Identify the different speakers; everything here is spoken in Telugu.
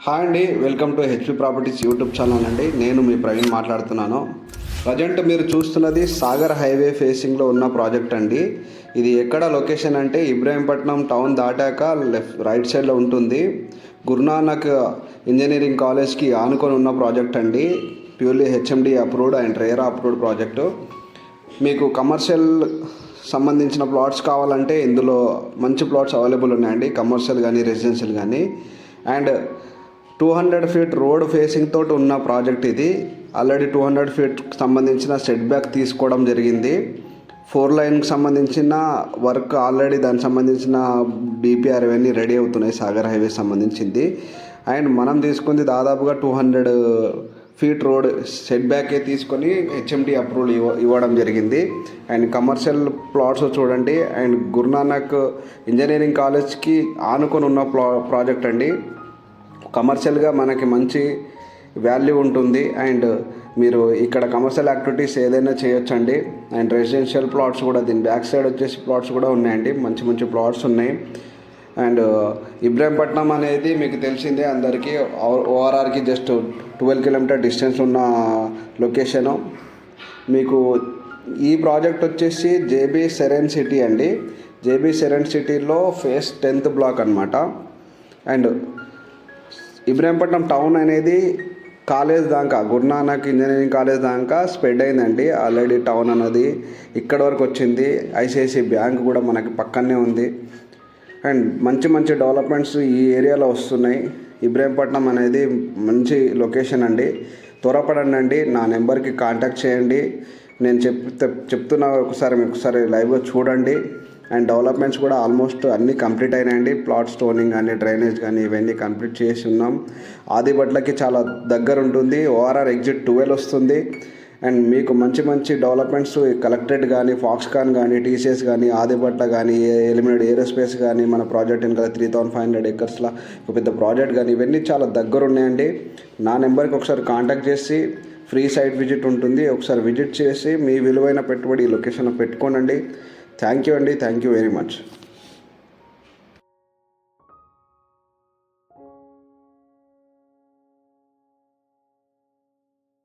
Speaker 1: హాయ్ అండి, welcome to HP properties YouTube channel అండి. నేను మీ ప్రవీణ్ మాట్లాడుతున్నాను. ప్రజెంట్ మీరు చూస్తున్నది సాగర్ హైవే ఫేసింగ్లో ఉన్న ప్రాజెక్ట్ అండి. ఇది ఎక్కడ లొకేషన్ అంటే ఇబ్రాహీంపట్నం టౌన్ దాటాక రైట్ సైడ్లో ఉంటుంది. గురునానక్ ఇంజనీరింగ్ కాలేజ్కి ఆనుకొని ఉన్న ప్రాజెక్ట్ అండి. Purely HMD approved and RERA approved project. మీకు కమర్షియల్ సంబంధించిన ప్లాట్స్ కావాలంటే ఇందులో మంచి ప్లాట్స్ అవైలబుల్ ఉన్నాయండి, కమర్షియల్ కానీ రెసిడెన్షియల్ కానీ. అండ్ 200 ఫీట్ రోడ్ ఫేసింగ్ తోటి ఉన్న ప్రాజెక్ట్ ఇది. ఆల్రెడీ 200 ఫీట్ సంబంధించిన సెట్ బ్యాక్ తీసుకోవడం జరిగింది. 4 లైన్కి సంబంధించిన వర్క్ ఆల్రెడీ దానికి సంబంధించిన డిపిఆర్ ఇవన్నీ రెడీ అవుతున్నాయి, సాగర్ హైవే సంబంధించింది. అండ్ మనం తీసుకుంది దాదాపుగా 200 ఫీట్ రోడ్ సెట్ బ్యాకే తీసుకొని హెచ్ఎండి అప్రూవల్ ఇవ్వడం జరిగింది. అండ్ కమర్షియల్ ప్లాట్స్ చూడండి. అండ్ గురునానక్ ఇంజనీరింగ్ కాలేజ్కి ఆనుకొని ఉన్న ప్రాజెక్ట్ అండి. కమర్షియల్గా మనకి మంచి వాల్యూ ఉంటుంది. అండ్ మీరు ఇక్కడ కమర్షియల్ యాక్టివిటీస్ ఏదైనా చేయొచ్చండి. అండ్ రెసిడెన్షియల్ ప్లాట్స్ కూడా దీని బ్యాక్ సైడ్ వచ్చేసి ప్లాట్స్ కూడా ఉన్నాయండి, మంచి మంచి ప్లాట్స్ ఉన్నాయి. అండ్ ఇబ్రాహీంపట్నం అనేది మీకు తెలిసిందే అందరికీ, ఓఆర్ఆర్కి జస్ట్ 12 కిలోమీటర్ డిస్టెన్స్ ఉన్న లొకేషను. మీకు ఈ ప్రాజెక్ట్ వచ్చేసి జేబీ సెరెన్ సిటీ అండి. జేబీ సెరెన్ సిటీలో ఫేస్ 10th బ్లాక్ అనమాట. అండ్ ఇబ్రాహీంపట్నం టౌన్ అనేది కాలేజ్ దాకా, గురునానక్ ఇంజనీరింగ్ కాలేజ్ దాకా స్ప్రెడ్ అయిందండి. ఆల్రెడీ టౌన్ అనేది ఇక్కడ వరకు వచ్చింది. ఐసిఐసిఐ బ్యాంక్ కూడా మనకి పక్కనే ఉంది. అండ్ మంచి మంచి డెవలప్మెంట్స్ ఈ ఏరియాలో వస్తున్నాయి. ఇబ్రాహీంపట్నం అనేది మంచి లొకేషన్ అండి. త్వరపడండి, నా నెంబర్కి కాంటాక్ట్ చేయండి. నేను చెప్తున్నా, ఒకసారి లైవ్లో చూడండి. అండ్ డెవలప్మెంట్స్ కూడా ఆల్మోస్ట్ అన్నీ కంప్లీట్ అయినాయండి. ప్లాట్ స్టోనింగ్ కానీ డ్రైనేజ్ కానీ ఇవన్నీ కంప్లీట్ చేసి ఉన్నాం. ఆదిబట్లకి చాలా దగ్గర ఉంటుంది. ఓఆర్ఆర్ ఎగ్జిట్ 12 వస్తుంది. అండ్ మీకు మంచి మంచి డెవలప్మెంట్స్ కలెక్టరేట్ కానీ, ఫాక్స్కాన్ కానీ, టీసీఎస్ కానీ, ఆదిబట్ల కానీ, ఎలిమినేట్ ఏరోస్పేస్ కానీ, మన ప్రాజెక్ట్ ఇంకా 3500 ఎకర్స్లో ఒక పెద్ద ప్రాజెక్ట్ కానీ, ఇవన్నీ చాలా దగ్గర ఉన్నాయండి. నా నెంబర్కి ఒకసారి కాంటాక్ట్ చేసి ఫ్రీ సైట్ విజిట్ ఉంటుంది, ఒకసారి విజిట్ చేసి మీ విలువైన పెట్టుబడి ఈ లొకేషన్లో పెట్టుకోనండి. థ్యాంక్ యూ అండి, థ్యాంక్ యూ వెరీ మచ్.